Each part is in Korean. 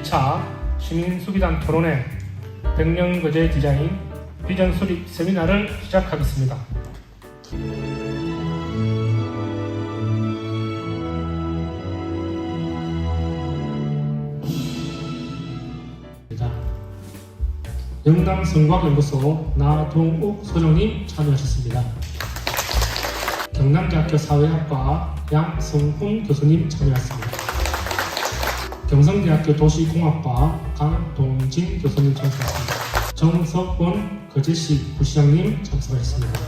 제2차 시민수기단 토론회 백년거제 디자인 비전 수립 세미나를 시작하겠습니다. 영남성곽연구소 나동욱 소장님 참여하셨습니다. 경남대학교 사회학과 양성훈 교수님 참여하셨습니다. 경성대학교 도시공학과 강동진 교수님 참석하셨습니다. 정석원 거제시 부시장님 참석하셨습니다.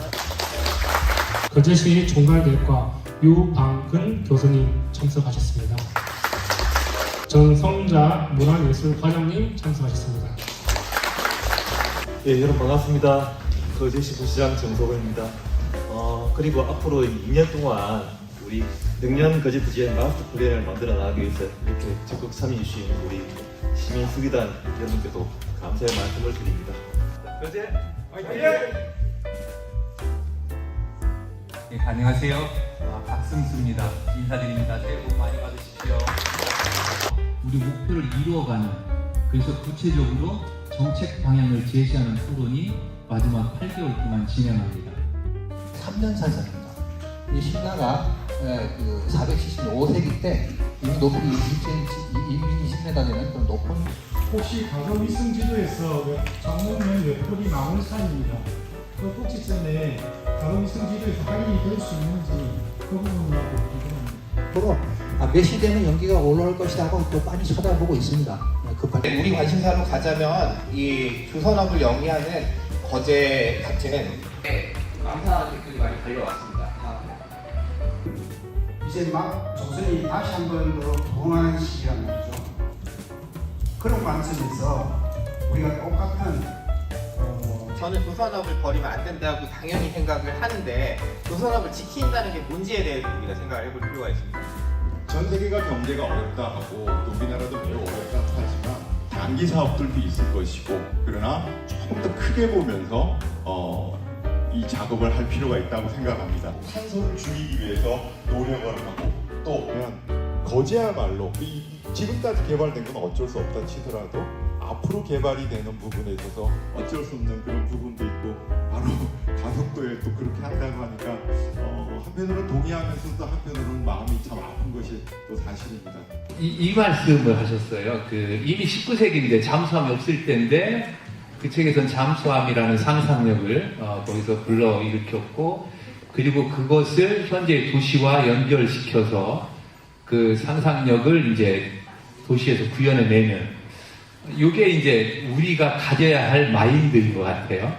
거제시 총괄대학과 유방근 교수님 참석하셨습니다. 전성자 문화예술과장님 참석하셨습니다. 예, 여러분 반갑습니다. 거제시 부시장 정석원입니다. 그리고 앞으로 2년 동안 우리 능년 거제 디자인 마스터 플랜을 만들어 나가기 위해서 이렇게 적극 참여해 주신 우리 시민 수기단 여러분께도 감사의 말씀을 드립니다. 거제 화이팅! 네, 안녕하세요. 박승수입니다. 인사드립니다. 새해 복 많이 받으십시오. 우리 목표를 이루어가는, 그래서 구체적으로 정책 방향을 제시하는 토론이 마지막 8개월 동안 진행합니다. 3년 산사입니다. 이 신라가 475세기 때 이미 높이 20m 되는 그런 높은 혹시 과거 위성 지도에서 정문면 옆돌이 마물산입니다. 그 꼭지점에 과거 위성 지도에서 확인이 될 수 있는지 그 부분하고 궁금합니다. 서로 몇 시 되면 연기가 올라올 것이라고 또 많이 쳐다보고 있습니다. 급할 우리 관심사로 가자면 이 조선업을 영위하는 거제 자체는 감사한 댓글이 많이 달려왔습니다. 이제 막 조선이 다시 한 번 더 부흥하는 시기란 말이죠. 그런 관점에서 우리가 똑같은 저는 조선업을 버리면 안 된다고 당연히 생각을 하는데 조선업을 지킨다는 게 뭔지에 대해서 우리가 생각을 해볼 필요가 있습니다. 전 세계가 경제가 어렵다 하고 또 우리나라도 매우 어렵다 하지만 단기 사업들도 있을 것이고, 그러나 조금 더 크게 보면서 이 작업을 할 필요가 있다고 생각합니다. 탄소를 줄이기 위해서 노력을 하고, 또 거제야말로 지금까지 개발된 건 어쩔 수 없다 치더라도 앞으로 개발이 되는 부분에 있어서 어쩔 수 없는 그런 부분도 있고, 바로 가덕도에 또 그렇게 한다고 하니까 한편으로는 동의하면서도 한편으로는 마음이 참 아픈 것이 또 사실입니다. 이 말씀을 하셨어요. 이미 19세기인데 잠수함이 없을 때인데 그 책에서는 잠수함이라는 상상력을 거기서 불러일으켰고, 그리고 그것을 현재 도시와 연결시켜서 그 상상력을 이제 도시에서 구현해내는, 이게 이제 우리가 가져야 할 마인드인 것 같아요.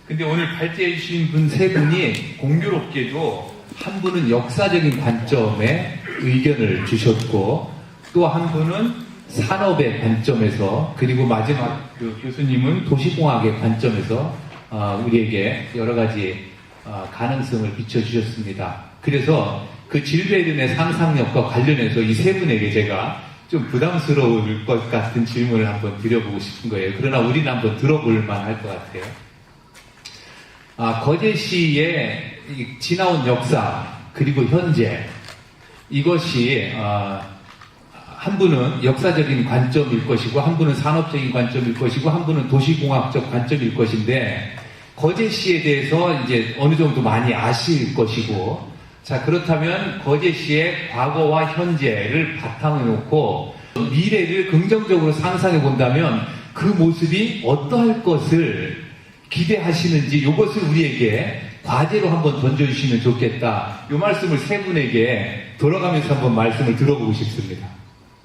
근데 오늘 발제해 주신 분 세 분이 공교롭게도 한 분은 역사적인 관점에 의견을 주셨고, 또 한 분은 산업의 관점에서, 그리고 마지막 그 교수님은 도시공학의 관점에서 우리에게 여러 가지 가능성을 비춰주셨습니다. 그래서 그 질베른의 상상력과 관련해서 이 세 분에게 제가 좀 부담스러울 것 같은 질문을 한번 드려보고 싶은 거예요. 그러나 우리는 한번 들어볼 만할 것 같아요. 거제시의 지나온 역사 그리고 현재, 이것이 한 분은 역사적인 관점일 것이고, 한 분은 산업적인 관점일 것이고, 한 분은 도시공학적 관점일 것인데, 거제시에 대해서 이제 어느 정도 많이 아실 것이고, 자, 그렇다면 거제시의 과거와 현재를 바탕으로 놓고 미래를 긍정적으로 상상해 본다면 그 모습이 어떠할 것을 기대하시는지, 이것을 우리에게 과제로 한번 던져주시면 좋겠다. 이 말씀을 세 분에게 돌아가면서 한번 말씀을 들어보고 싶습니다.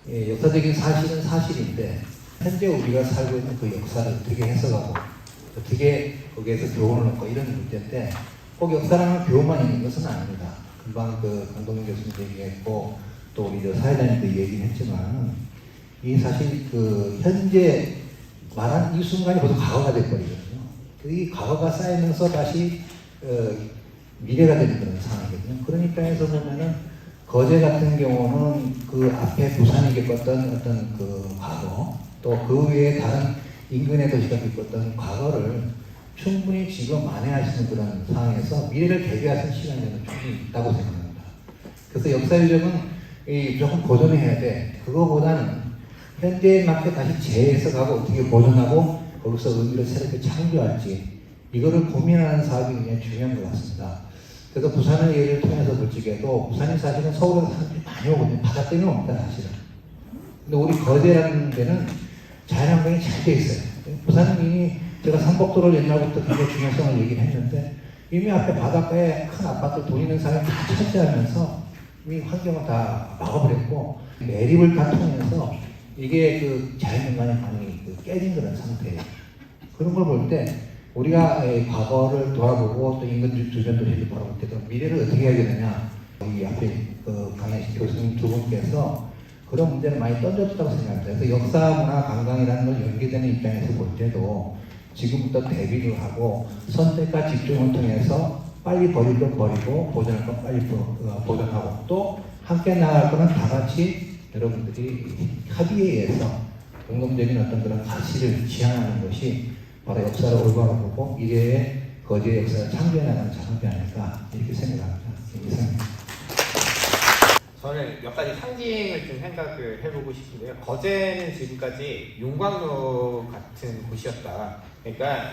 예, 역사적인 사실은 사실인데 현재 우리가 살고 있는 그 역사를 어떻게 해석하고 어떻게 거기에서 교훈을 얻고 이런 문제인데, 꼭 역사라는 교훈만 있는 것은 아닙니다. 금방 강동민 교수님도 얘기했고 또 우리 사회자님도 얘기했지만, 이 사실 현재 말한 이 순간이 벌써 과거가 돼버리거든요. 이 과거가 쌓이면서 다시 미래가 되는 그런 상황이거든요. 그런 입장에서 보면은 거제 같은 경우는 그 앞에 부산이 겪었던 어떤 그 과거, 또 그 외에 다른 인근의 도시가 겪었던 과거를 충분히 지금 만회할 수 있는 그런 상황에서 미래를 대비할 수 있는 시간이 충분히 있다고 생각합니다. 그래서 역사 유적은 조금 보존해야 돼. 그거보다는 현대에 맞게 다시 재해석하고 어떻게 보존하고 거기서 의미를 새롭게 창조할지 이거를 고민하는 사업이 굉장히 중요한 것 같습니다. 그래서 부산의 예를 통해서 볼 적에도 부산이 사실은 서울에서 사람들이 많이 오거든요. 바다 때문에 옵니다, 사실은. 근데 우리 거제라는 데는 자연환경이 잘 돼 있어요. 부산은 이미 제가 삼복도를 옛날부터 굉장히 중요성을 얘기를 했는데 이미 앞에 바닷가에 큰 아파트 돈 있는 사람이 다 차지하면서 이미 환경을 다 막아버렸고 매립을 다 통해서 이게 그 자연인간의 방이 깨진 그런 상태예요. 그런 걸 볼 때 우리가 과거를 돌아보고 또 인근 주변 도시를 바라볼 때도 미래를 어떻게 해야 되느냐 이 앞에 강혜식 교수님 두 분께서 그런 문제를 많이 던져줬다고 생각합니다. 그래서 역사, 문화, 관광이라는 걸 연계되는 입장에서 볼 때도 지금부터 대비를 하고 선택과 집중을 통해서 빨리 버릴 건 버리고 보존할 건 빨리 보존하고 또 함께 나갈 거는 다 같이 여러분들이 합의에 의해서 공동적인 어떤 그런 가치를 지향하는 것이 바로 역사를 올바로 보고 미래의 거제의 역사를 창조해 나가는 작업이 아닐까 이렇게 생각합니다. 이상입니다. 저는 몇 가지 상징을 좀 생각을 해보고 싶은데요. 거제는 지금까지 용광로 같은 곳이었다. 그러니까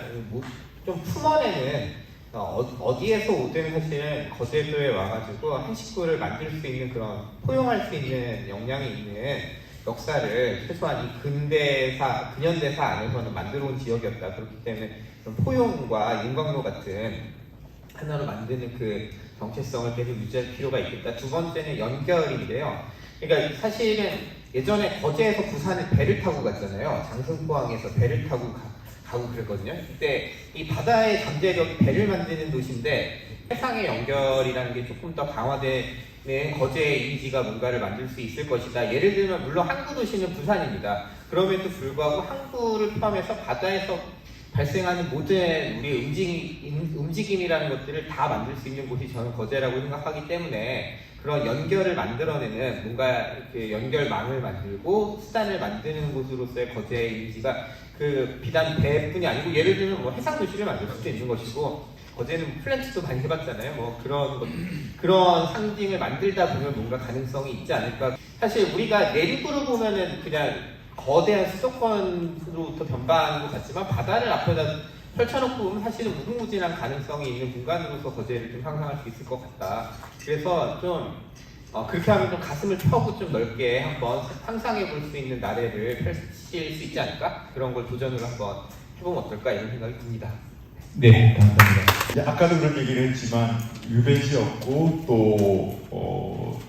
좀 품어내는 어디에서 오든 사실은 거제도에 와가지고 한 식구를 만들 수 있는 그런 포용할 수 있는 역량이 있는 역사를 최소한 이 근현대사 안에서는 만들어 온 지역이었다. 그렇기 때문에 그런 포용과 윤광로 같은 하나로 만드는 그 정체성을 계속 유지할 필요가 있겠다. 두 번째는 연결인데요. 그러니까 사실은 예전에 거제에서 부산에 배를 타고 갔잖아요. 장승포항에서 배를 타고 가고 그랬거든요. 그때 이 바다의 잠재력이 배를 만드는 도시인데 해상의 연결이라는 게 조금 더 강화되는 거제의 이미지가 뭔가를 만들 수 있을 것이다. 예를 들면 물론 항구 도시는 부산입니다. 그럼에도 불구하고 항구를 포함해서 바다에서 발생하는 모든 우리 움직임이라는 것들을 다 만들 수 있는 곳이 저는 거제라고 생각하기 때문에 그런 연결을 만들어내는 뭔가 이렇게 연결망을 만들고 수단을 만드는 곳으로서의 거제의 이미지가 그 비단 배뿐이 아니고 예를 들면 뭐 해상 도시를 만들 수도 있는 것이고 거제는 플랜트도 많이 해봤잖아요. 뭐 그런 상징을 만들다 보면 뭔가 가능성이 있지 않을까. 사실 우리가 내륙으로 보면은 그냥 거대한 수도권으로부터 변방한 것 같지만 바다를 앞에다 펼쳐놓고 보면 사실은 무궁무진한 가능성이 있는 공간으로서 거제를 좀 상상할 수 있을 것 같다. 그래서 좀 그렇게 하면 좀 가슴을 펴고 좀 넓게 한번 상상해 볼 수 있는 나래를 펼칠 수 있지 않을까? 그런 걸 도전으로 한번 해보면 어떨까 이런 생각이 듭니다. 네, 감사합니다. 아까도 그런 얘기를 했지만 유배지였고 또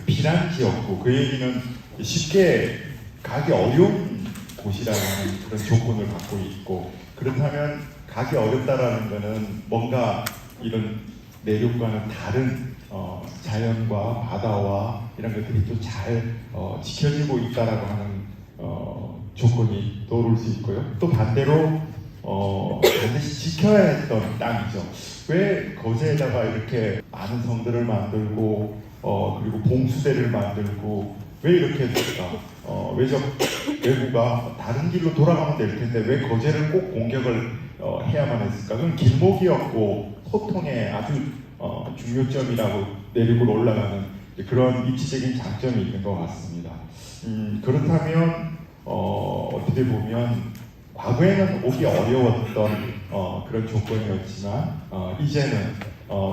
피난지였고 그 얘기는 쉽게 가기 어려운 곳이라는 그런 조건을 갖고 있고 그렇다면 가기 어렵다라는 것은 뭔가 이런 내륙과는 다른 자연과 바다와 이런 것들이 또 잘 지켜지고 있다라고 하는 조건이 떠오를 수 있고요. 또 반대로 반드시 지켜야 했던 땅이죠. 왜 거제에다가 이렇게 많은 성들을 만들고 그리고 봉수대를 만들고 왜 이렇게 했을까? 외부가 다른 길로 돌아가면 될 텐데 왜 거제를 꼭 공격을 해야만 했을까? 그건 길목이었고 소통의 아주 중요점이라고 내륙으로 올라가는 그런 입지적인 장점이 있는 것 같습니다. 그렇다면 어떻게 보면 과거에는 오기 어려웠던 그런 조건이었지만 이제는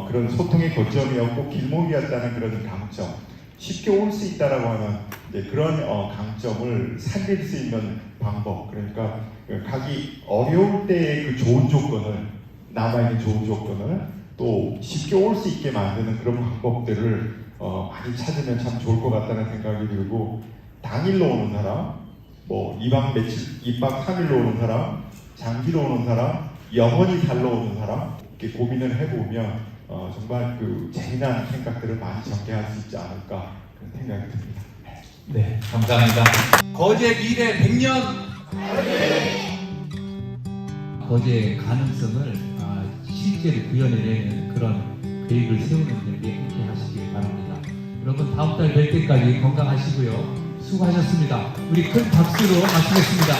그런 소통의 거점이었고 길목이었다는 그런 강점, 쉽게 올 수 있다라고 하는 그런 강점을 살릴 수 있는 방법, 그러니까 가기 어려울 때의 그 좋은 조건을 남아있는 좋은 조건을 또 쉽게 올 수 있게 만드는 그런 방법들을 많이 찾으면 참 좋을 것 같다는 생각이 들고 당일로 오는 사람, 뭐 2박 3일로 오는 사람, 장기로 오는 사람, 영원히 살러 오는 사람 이렇게 고민을 해보면 정말 그 재미난 생각들을 많이 전개할 수 있지 않을까 그런 생각이 듭니다. 네, 감사합니다. 거제 미래 100년! 거제의 가능성을 실제로 구현해내는 그런 계획을 세우는 분들께 함께 하시길 바랍니다. 여러분 다음 달 뵐 때까지 건강하시고요. 수고하셨습니다. 우리 큰 박수로 마치겠습니다.